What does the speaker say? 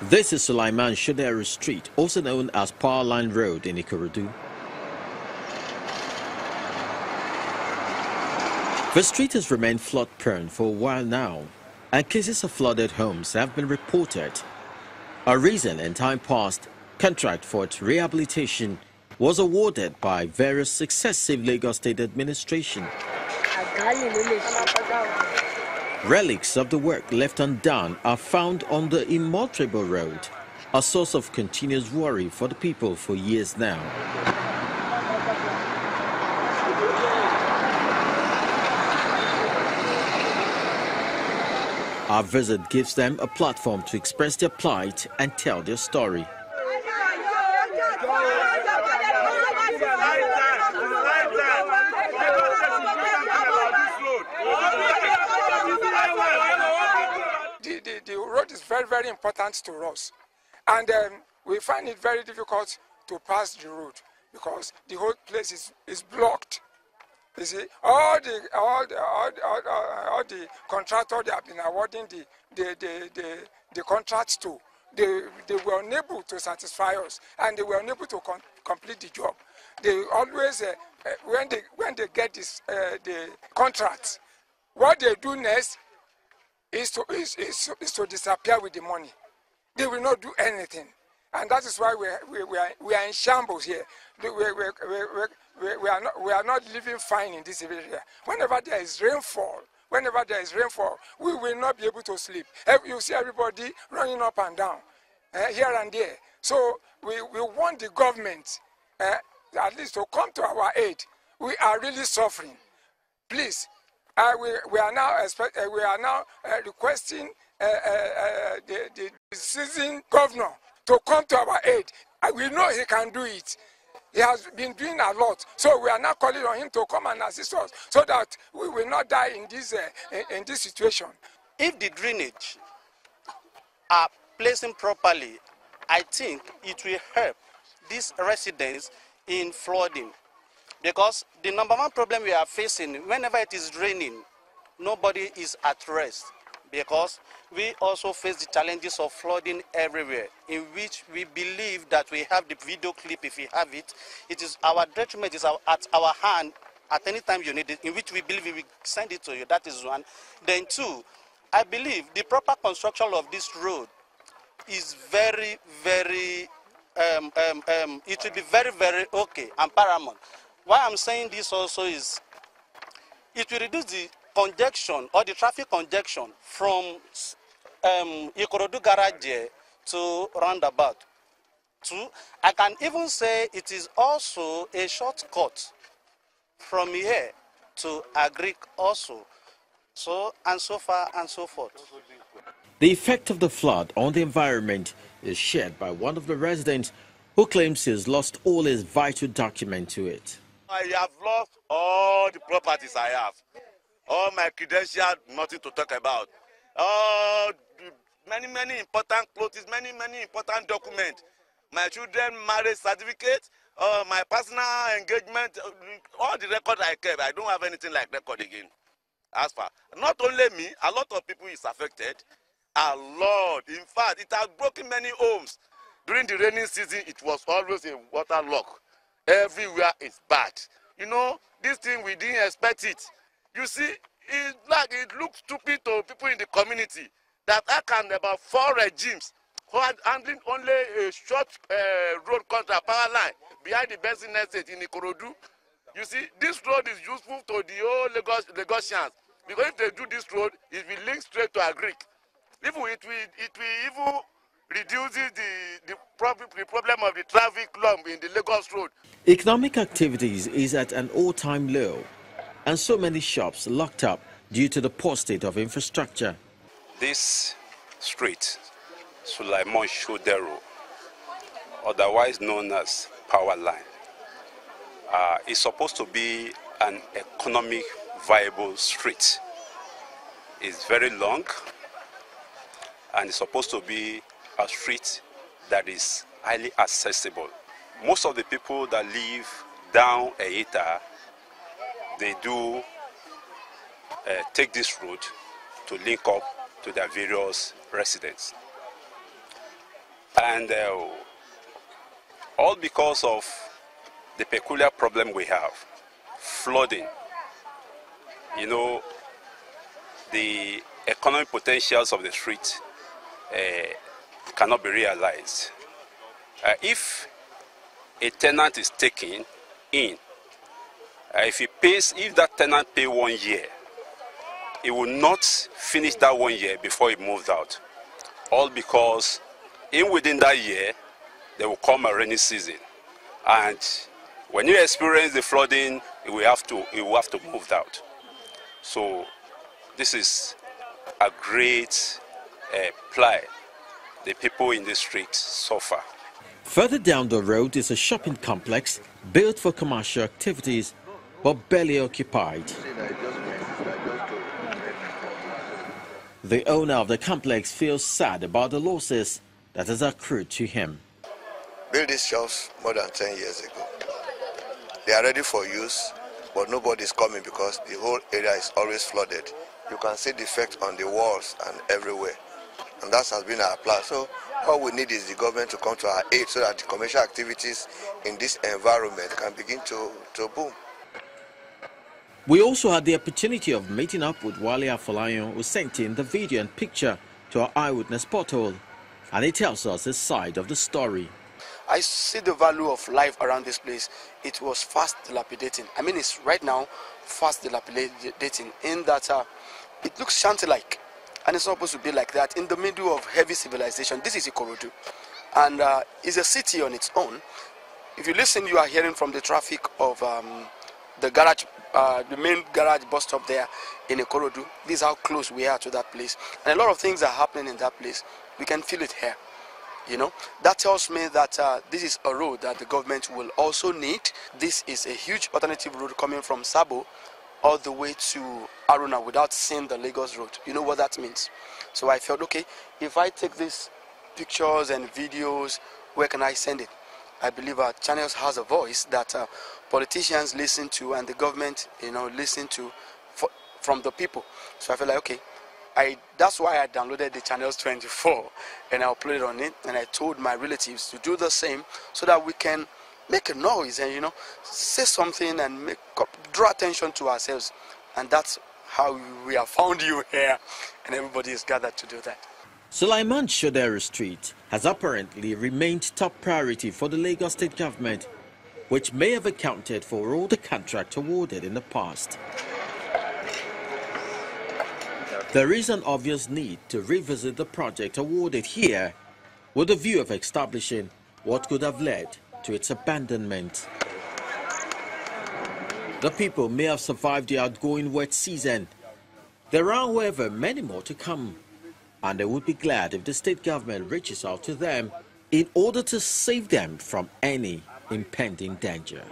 This is Sulaiman Shoderu Street, also known as Power Line Road in Ikorodu. The street has remained flood-prone for a while now, and cases of flooded homes have been reported. A recent in time past contract for its rehabilitation was awarded by various successive Lagos State administration. Relics of the work left undone are found on the immoderable road, a source of continuous worry for the people for years now. Our visit gives them a platform to express their plight and tell their story. The road is very, very important to us, and we find it very difficult to pass the road because the whole place is blocked. You see, all the contractors they have been awarding the contracts to, they were unable to satisfy us, and they were unable to complete the job. They always, when they get this the contracts, what they do next is to disappear with the money. They will not do anything, and that is why we are in shambles here. We are not living fine in this area. Whenever there is rainfall, we will not be able to sleep. You see everybody running up and down, here and there. So we want the government at least to come to our aid. We are really suffering. Please, we are now requesting the seasoned governor to come to our aid. We know he can do it. He has been doing a lot, so we are now calling on him to come and assist us, so that we will not die in this situation. If the drainage are placed properly, I think it will help these residents in flooding. Because the number one problem we are facing, whenever it is raining, nobody is at rest. Because we also face the challenges of flooding everywhere, in which we believe that we have the video clip. If we have it, it is our detriment is at our hand at any time you need it, in which we believe we will send it to you. That is one. Then two, I believe the proper construction of this road is very, very, it will be very, very okay and paramount. Why I'm saying this also is, it will reduce the congestion or the traffic congestion from Ikorodu garage to roundabout. Two, I can even say it is also a shortcut from here to Agric also. So, and so far and so forth. The effect of the flood on the environment is shared by one of the residents who claims he has lost all his vital documents to it. I have lost all the properties I have. All my credentials, nothing to talk about. Many important clothes, many important documents. My children marriage certificate, my personal engagement, all the records I kept. I don't have anything like record again. As far, not only me, a lot of people is affected. A lot. In fact, it has broken many homes. During the rainy season, it was always a waterlogged. Everywhere is bad. You know, this thing we didn't expect it. You see, it looks stupid to people in the community that I can about 4 regimes who are handling only a short road contract power line behind the basin estate in Ikorodu. You see, this road is useful to the whole Lagosians, because if they do this road, it will link straight to Agric. It will even reduce the problem of the traffic lump in the Lagos road. Economic activities is at an all-time low, and so many shops locked up due to the poor state of infrastructure. This street, Sulaiman Shoderu, otherwise known as Power Line, is supposed to be an economic viable street. It's very long, and it's supposed to be a street that is highly accessible. Most of the people that live down Eyita, they do take this route to link up to their various residents. And all because of the peculiar problem we have, flooding. You know, the economic potentials of the street cannot be realized. If a tenant is taken in, if that tenant pay 1 year, he will not finish that 1 year before he moved out. All because within that year, there will come a rainy season. And when you experience the flooding, you will have to move out. So this is a great plight the people in the street suffer. Further down the road is a shopping complex built for commercial activities but barely occupied. The owner of the complex feels sad about the losses that has accrued to him. Built these shops more than 10 years ago. They are ready for use, but nobody is coming because the whole area is always flooded. You can see the effect on the walls and everywhere. And that has been our plan. So all we need is the government to come to our aid so that the commercial activities in this environment can begin to boom. We also had the opportunity of meeting up with Wale Afolayan, who sent in the video and picture to our Eyewitness portal, and he tells us his side of the story. I see the value of life around this place. It was fast dilapidating. I mean, it's right now fast dilapidating in that it looks shanty-like, and it's not supposed to be like that in the middle of heavy civilization. This is Ikorodu, and it's a city on its own. If you listen, you are hearing from the traffic of the garage, the main garage bus stop there in Ikorodu. This is how close we are to that place, and a lot of things are happening in that place. We can feel it here. You know, that tells me that this is a road that the government will also need. This is a huge alternative road coming from Sabo all the way to Aruna without seeing the Lagos road. You know what that means? So I felt, okay, if I take these pictures and videos, where can I send it? I believe our channels has a voice that politicians listen to and the government, you know, listen to from the people. So I felt like, okay, that's why I downloaded the Channels 24 and I uploaded on it, and I told my relatives to do the same so that we can make a noise and, you know, say something and draw attention to ourselves. And that's how we have found you here, and everybody is gathered to do that. Sulaiman Shoderu Street has apparently remained top priority for the Lagos State government, which may have accounted for all the contract awarded in the past. There is an obvious need to revisit the project awarded here with a view of establishing what could have led to its abandonment. The people may have survived the outgoing wet season. There are, however, many more to come, and they would be glad if the state government reaches out to them in order to save them from any impending danger.